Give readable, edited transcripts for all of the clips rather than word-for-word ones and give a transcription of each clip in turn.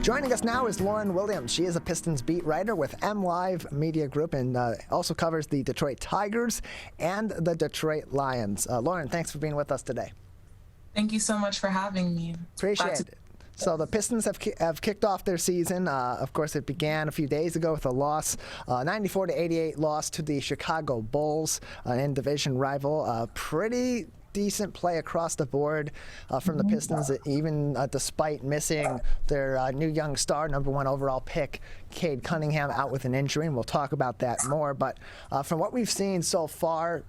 Joining us now is Lauren Williams. She is a Pistons beat writer with MLive Media Group and also covers the Detroit Tigers and the Detroit Lions. Lauren, thanks for being with us today. Thank you so much for having me. Appreciate it. So the Pistons have kicked off their season. Of course, it began a few days ago with a loss, 94-88 loss to the Chicago Bulls, an in-division rival. Pretty decent play across the board from the Pistons, even despite missing their new young star, #1 overall pick, Cade Cunningham, out with an injury, and we'll talk about that more. But from what we've seen so far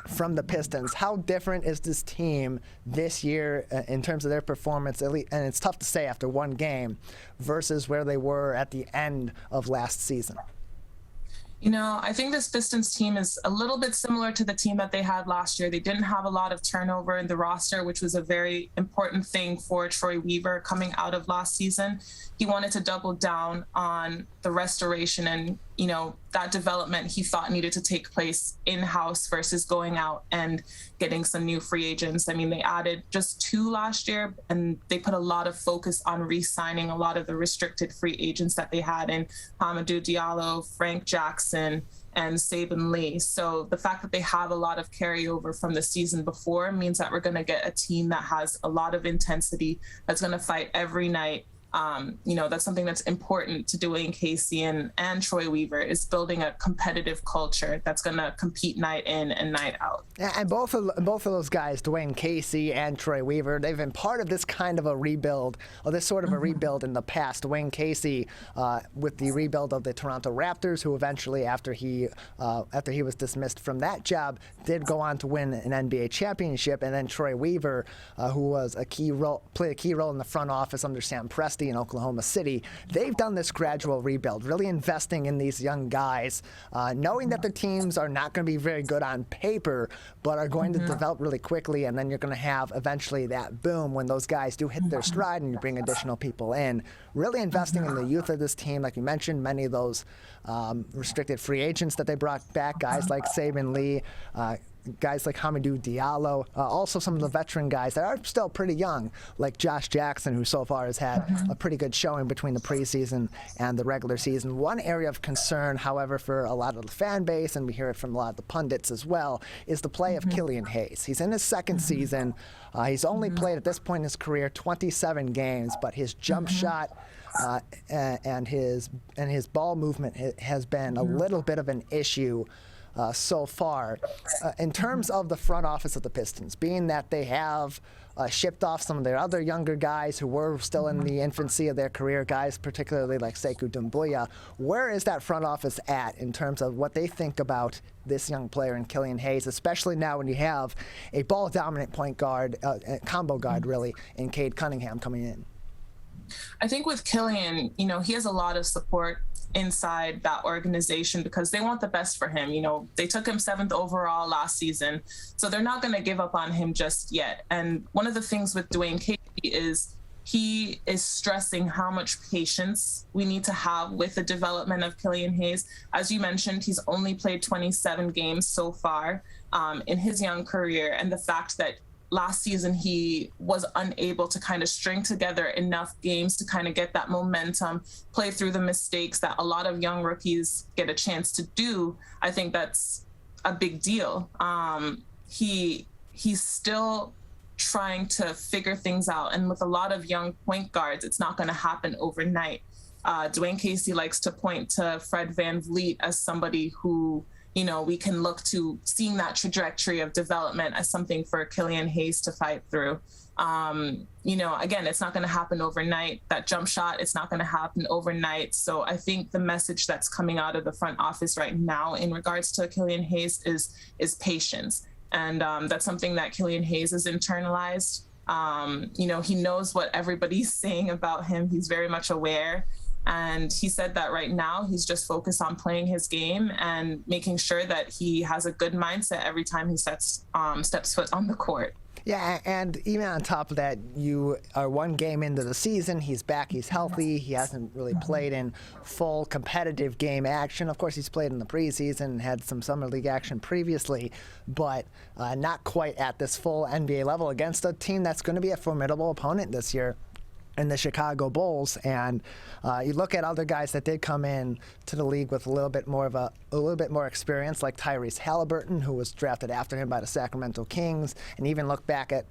from the Pistons, how different is this team this year in terms of their performance? And it's tough to say after one game versus where they were at the end of last season. You know, I think this Pistons team is a little bit similar to the team that they had last year. They didn't have a lot of turnover in the roster, which was a very important thing for Troy Weaver coming out of last season. He wanted to double down on the restoration and, you know, that development he thought needed to take place in-house versus going out and getting some new free agents. I mean, they added just 2 last year, and they put a lot of focus on re-signing a lot of the restricted free agents that they had in Hamidou Diallo, Frank Jackson, and Saben Lee. So the fact that they have a lot of carryover from the season before means that we're going to get a team that has a lot of intensity, that's going to fight every night. You know, that's something that's important to Dwayne Casey and Troy Weaver, is building a competitive culture that's going to compete night in and night out. And both of those guys, Dwayne Casey and Troy Weaver, they've been part of this kind of a rebuild, or this sort of a rebuild in the past. Dwayne Casey with the rebuild of the Toronto Raptors, who eventually, after he was dismissed from that job, did go on to win an NBA championship. And then Troy Weaver, who was played a key role in the front office under Sam Presti in Oklahoma City. They've done this gradual rebuild, really investing in these young guys, knowing that the teams are not going to be very good on paper, but are going to develop really quickly, and then you're going to have eventually that boom when those guys do hit their stride and you bring additional people in. Really investing in the youth of this team, like you mentioned, many of those restricted free agents that they brought back, guys like Saben Lee, guys like Hamidou Diallo, also some of the veteran guys that are still pretty young, like Josh Jackson, who so far has had a pretty good showing between the preseason and the regular season. One area of concern, however, for a lot of the fan base, and we hear it from a lot of the pundits as well, is the play of Killian Hayes. He's in his second season. He's only played at this point in his career 27 games, but his jump shot and his ball movement has been a little bit of an issue so far. In terms of the front office of the Pistons, being that they have shipped off some of their other younger guys who were still in the infancy of their career, guys particularly like Sekou Doumbouya, where is that front office at in terms of what they think about this young player in Killian Hayes, especially now when you have a ball-dominant point guard, combo guard really, in Cade Cunningham coming in? I think with Killian, you know, he has a lot of support inside that organization because they want the best for him. You know, they took him 7th overall last season, so they're not going to give up on him just yet. And one of the things with Dwayne Casey is he is stressing how much patience we need to have with the development of Killian Hayes. As you mentioned, he's only played 27 games so far in his young career, and the fact that last season he was unable to kind of string together enough games to kind of get that momentum, play through the mistakes that a lot of young rookies get a chance to do. I think that's a big deal. He's still trying to figure things out, and with a lot of young point guards, it's not going to happen overnight. Dwayne Casey likes to point to Fred VanVleet as somebody who, you know, we can look to seeing that trajectory of development as something for Killian Hayes to fight through. You know, again, it's not going to happen overnight. That jump shot, it's not going to happen overnight. So I think the message that's coming out of the front office right now in regards to Killian Hayes is patience. And that's something that Killian Hayes has internalized. You know, he knows what everybody's saying about him. He's very much aware. And he said that right now he's just focused on playing his game and making sure that he has a good mindset every time he steps foot on the court. Yeah, and even on top of that, you are one game into the season. He's back. He's healthy. He hasn't really played in full competitive game action. Of course, he's played in the preseason, had some summer league action previously, but not quite at this full NBA level against a team that's going to be a formidable opponent this year. and the Chicago Bulls, and you look at other guys that did come in to the league with a little bit more experience, like Tyrese Halliburton, who was drafted after him by the Sacramento Kings, and even look back at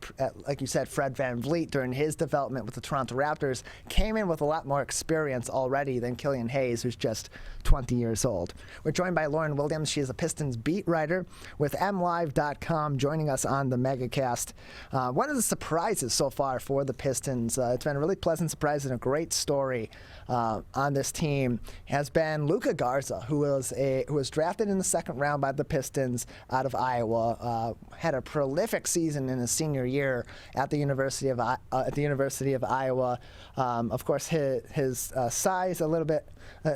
like you said, Fred VanVleet during his development with the Toronto Raptors, came in with a lot more experience already than Killian Hayes, who's just 20 years old. We're joined by Lauren Williams. She is a Pistons beat writer with MLive.com, joining us on the MegaCast. One of the surprises so far for the Pistons, it's been a really pleasant surprise and a great story on this team, has been Luca Garza, who was drafted in the second round by the Pistons out of Iowa. Had a prolific season in his senior year at the University of Iowa. Of course, his size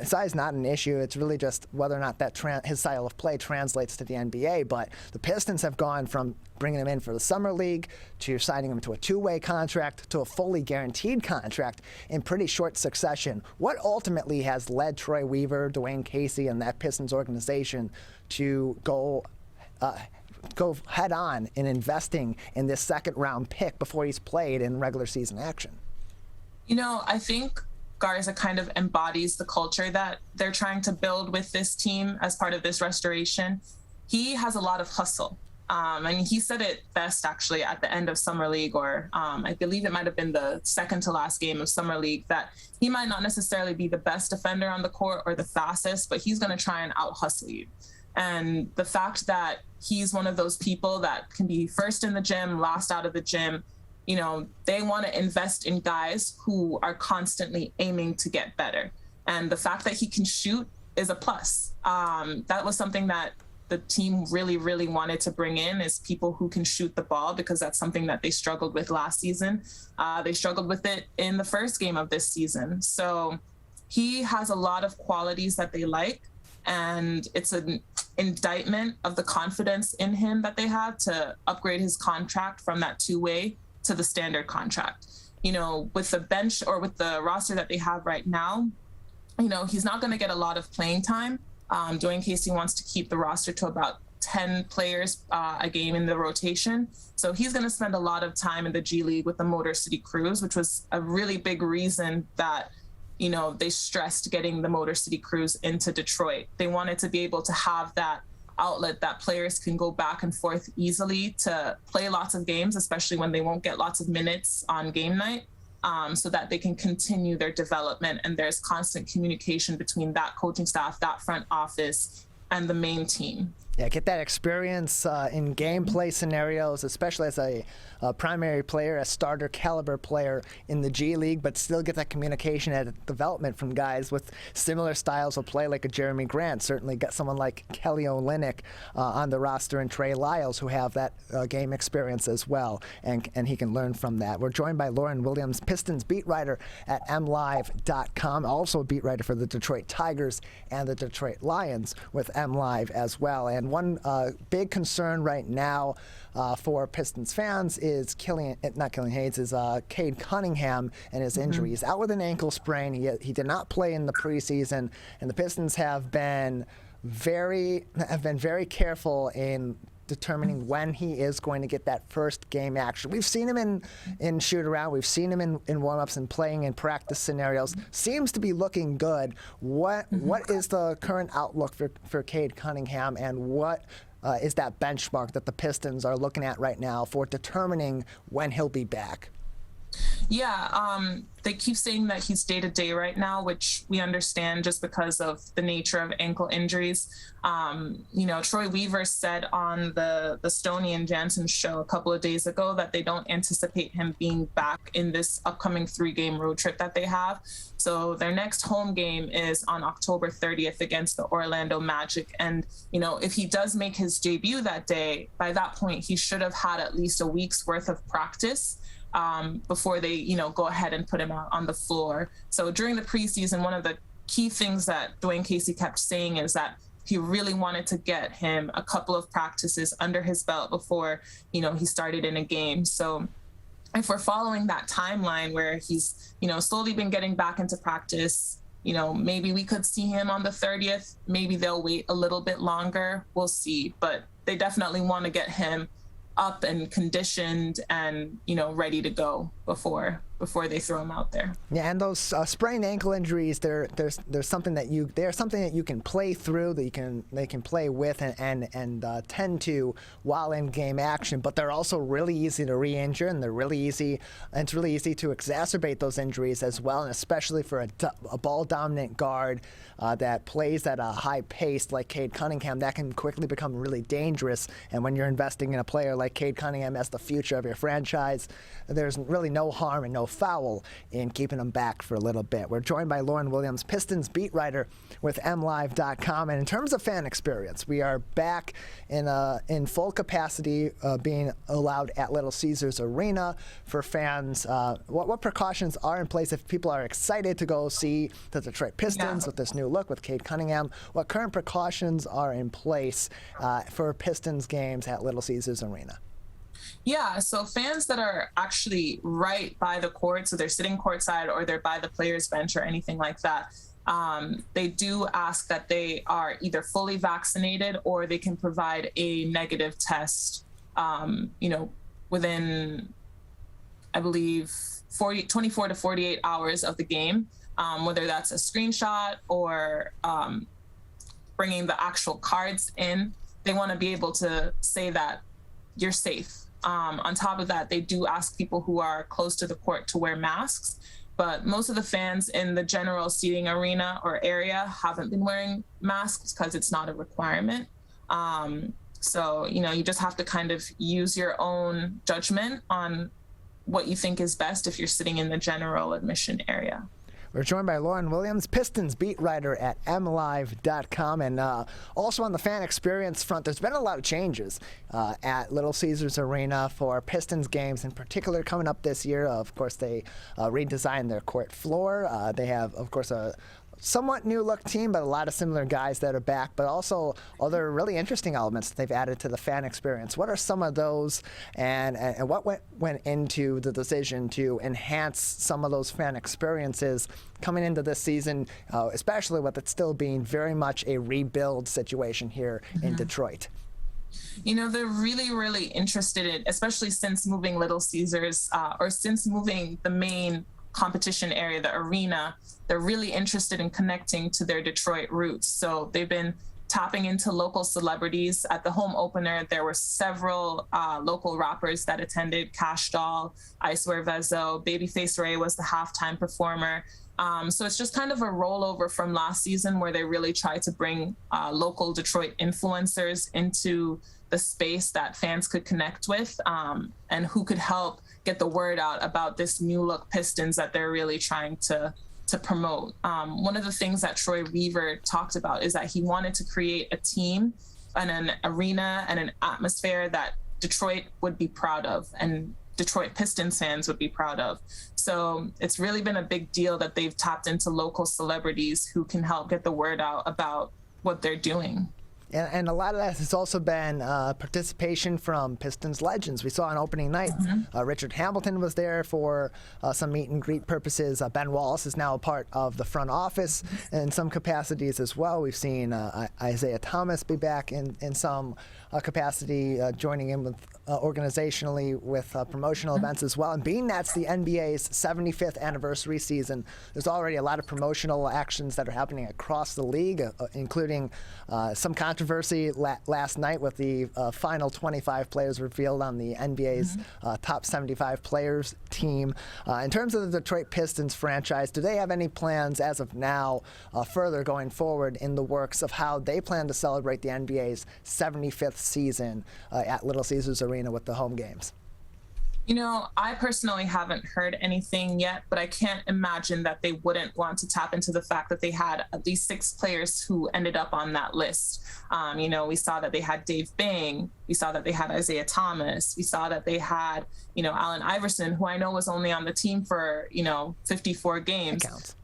size not an issue. It's really just whether or not his style of play translates to the NBA. But the Pistons have gone from bringing him in for the summer league to signing him to a two-way contract to a fully guaranteed contract in pretty short succession. What ultimately has led Troy Weaver, Dwayne Casey, and that Pistons organization to go head on in investing in this second-round pick before he's played in regular season action? I think Garza kind of embodies the culture that they're trying to build with this team as part of this restoration. He has a lot of hustle. And he said it best, actually, at the end of Summer League, or I believe it might have been the second to last game of Summer League, that he might not necessarily be the best defender on the court or the fastest, but he's going to try and out-hustle you. And the fact that he's one of those people that can be first in the gym, last out of the gym, they want to invest in guys who are constantly aiming to get better. And the fact that he can shoot is a plus. That was something that the team really, really wanted to bring in, is people who can shoot the ball, because that's something that they struggled with last season. They struggled with it in the first game of this season. So he has a lot of qualities that they like, and it's an indictment of the confidence in him that they have to upgrade his contract from that two-way to the standard contract. With the bench or with the roster that they have right now, he's not going to get a lot of playing time. Dwayne Casey wants to keep the roster to about 10 players a game in the rotation. So he's going to spend a lot of time in the G League with the Motor City Cruise, which was a really big reason that, they stressed getting the Motor City Cruise into Detroit. They wanted to be able to have that outlet that players can go back and forth easily to play lots of games, especially when they won't get lots of minutes on game night. So that they can continue their development, and there's constant communication between that coaching staff, that front office, and the main team. Yeah, get that experience in gameplay scenarios, especially as a primary player, a starter caliber player in the G League, but still get that communication and development from guys with similar styles of play, like a Jeremy Grant. Certainly got someone like Kelly Olynyk on the roster, and Trey Lyles, who have that game experience as well, and he can learn from that. We're joined by Lauren Williams, Pistons beat writer at MLive.com, also a beat writer for the Detroit Tigers and the Detroit Lions with MLive as well. And one big concern right now for Pistons fans is Cade Cunningham and his injury. He's out with an ankle sprain. He did not play in the preseason, and the Pistons have been very careful in determining when he is going to get that first game action. We've seen him in shoot-around. We've seen him in warm-ups and playing in practice scenarios. Seems to be looking good. What is the current outlook for Cade Cunningham, and what is that benchmark that the Pistons are looking at right now for determining when he'll be back? Yeah, they keep saying that he's day-to-day right now, which we understand just because of the nature of ankle injuries. Troy Weaver said on the Stoney and Jansen show a couple of days ago that they don't anticipate him being back in this upcoming 3-game road trip that they have. So their next home game is on October 30th against the Orlando Magic. And, if he does make his debut that day, by that point, he should have had at least a week's worth of practice before they, go ahead and put him out on the floor. So during the preseason, one of the key things that Dwayne Casey kept saying is that he really wanted to get him a couple of practices under his belt before, he started in a game. So if we're following that timeline where he's, slowly been getting back into practice, maybe we could see him on the 30th. Maybe they'll wait a little bit longer. We'll see. But they definitely want to get him up and conditioned and, ready to go before before they throw him out there. Yeah, and those sprained ankle injuries, there's something that you can play through, that they can play with and tend to while in game action. But they're also really easy to re-injure, and it's really easy to exacerbate those injuries as well, and especially for a ball-dominant guard that plays at a high pace like Cade Cunningham, that can quickly become really dangerous. And when you're investing in a player like Cade Cunningham as the future of your franchise, there's really no harm and no foul in keeping them back for a little bit. We're joined by Lauren Williams, Pistons beat writer with MLive.com. And in terms of fan experience, we are back in full capacity, being allowed at Little Caesars Arena for fans. What precautions are in place if people are excited to go see the Detroit Pistons with this new look with Cade Cunningham? What current precautions are in place for Pistons games at Little Caesars Arena? Yeah, so fans that are actually right by the court, so they're sitting courtside or they're by the players' bench or anything like that, they do ask that they are either fully vaccinated or they can provide a negative test, within, I believe, 24 to 48 hours of the game, whether that's a screenshot or bringing the actual cards in. They want to be able to say that you're safe. On top of that, they do ask people who are close to the court to wear masks, but most of the fans in the general seating arena or area haven't been wearing masks because it's not a requirement. So, you just have to kind of use your own judgment on what you think is best if you're sitting in the general admission area. We're joined by Lauren Williams, Pistons beat writer at MLive.com. And also on the fan experience front, there's been a lot of changes at Little Caesars Arena for Pistons games in particular coming up this year. Of course, they redesigned their court floor. They have, of course, a somewhat new look team, but a lot of similar guys that are back, but also other really interesting elements that they've added to the fan experience. What are some of those, and what went into the decision to enhance some of those fan experiences coming into this season, especially with it still being very much a rebuild situation here in Detroit? They're really, really interested in, especially since moving Little Caesars, or since moving the main competition area, the arena, they're really interested in connecting to their Detroit roots. So they've been tapping into local celebrities. At the home opener, there were several local rappers that attended: Cash Doll, Icewear Vezo, Babyface Ray was the halftime performer. So it's just kind of a rollover from last season where they really tried to bring local Detroit influencers into the space that fans could connect with, and who could help get the word out about this new look Pistons that they're really trying to promote. One of the things that Troy Weaver talked about is that he wanted to create a team and an arena and an atmosphere that Detroit would be proud of and Detroit Pistons fans would be proud of. So it's really been a big deal that they've tapped into local celebrities who can help get the word out about what they're doing. And a lot of that has also been participation from Pistons legends. We saw on opening night, Richard Hamilton was there for some meet and greet purposes. Ben Wallace is now a part of the front office in some capacities as well. We've seen Isaiah Thomas be back in some capacity, joining in with organizationally with promotional events as well. And being that's the NBA's 75th anniversary season, there's already a lot of promotional actions that are happening across the league, including some controversy last night with the final 25 players revealed on the NBA's top 75 players team. In terms of the Detroit Pistons franchise, do they have any plans as of now further going forward in the works of how they plan to celebrate the NBA's 75th season at Little Caesars Arena with the home games? I personally haven't heard anything yet, but I can't imagine that they wouldn't want to tap into the fact that they had at least 6 players who ended up on that list. We saw that they had Dave Bang. We saw that they had Isaiah Thomas. We saw that they had, Allen Iverson, who I know was only on the team for, 54 games. That counts.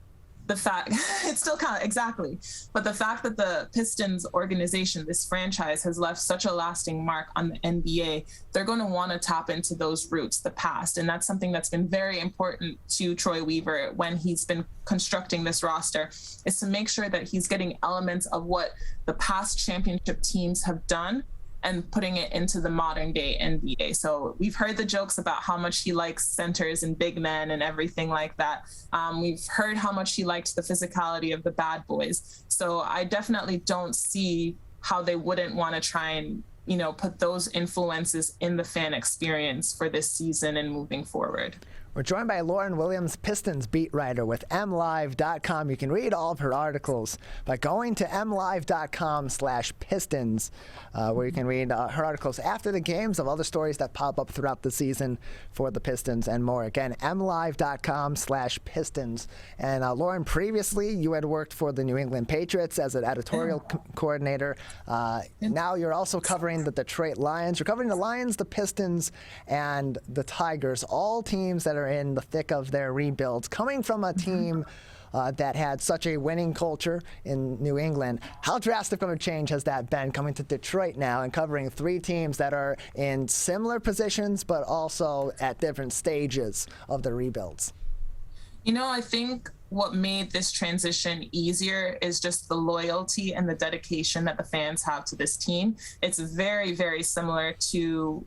The fact it still counts, exactly. But the fact that the Pistons organization, this franchise, has left such a lasting mark on the NBA, they're going to want to tap into those roots, the past. And that's something that's been very important to Troy Weaver when he's been constructing this roster, is to make sure that he's getting elements of what the past championship teams have done and putting it into the modern day NBA. So we've heard the jokes about how much he likes centers and big men and everything like that. We've heard how much he liked the physicality of the bad boys. So I definitely don't see how they wouldn't want to try and, put those influences in the fan experience for this season and moving forward. We're joined by Lauren Williams, Pistons beat writer with MLive.com. You can read all of her articles by going to MLive.com/Pistons, where you can read her articles after the games of other stories that pop up throughout the season for the Pistons and more. Again, MLive.com/Pistons. And Lauren, previously you had worked for the New England Patriots as an editorial coordinator. Now you're also covering the Detroit Lions. You're covering the Lions, the Pistons, and the Tigers, all teams that are in the thick of their rebuilds, coming from a team that had such a winning culture in New England. How drastic of a change has that been, coming to Detroit now and covering three teams that are in similar positions but also at different stages of the rebuilds? I think what made this transition easier is just the loyalty and the dedication that the fans have to this team. It's very, very similar to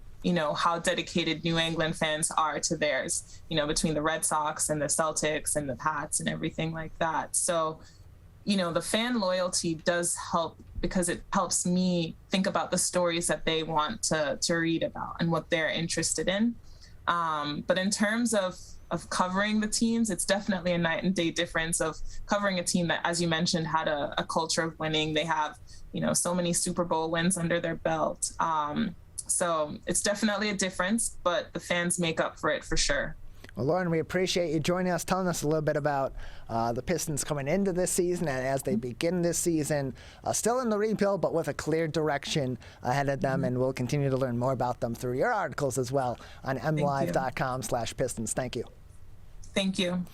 how dedicated New England fans are to theirs, between the Red Sox and the Celtics and the Pats and everything like that. So, the fan loyalty does help because it helps me think about the stories that they want to read about and what they're interested in. But in terms of covering the teams, it's definitely a night and day difference of covering a team that, as you mentioned, had a culture of winning. They have, so many Super Bowl wins under their belt. So it's definitely a difference, but the fans make up for it for sure. Well, Lauren, we appreciate you joining us, telling us a little bit about the Pistons coming into this season and as they begin this season, still in the rebuild, but with a clear direction ahead of them. And we'll continue to learn more about them through your articles as well on MLive.com/Pistons. Thank you. Thank you.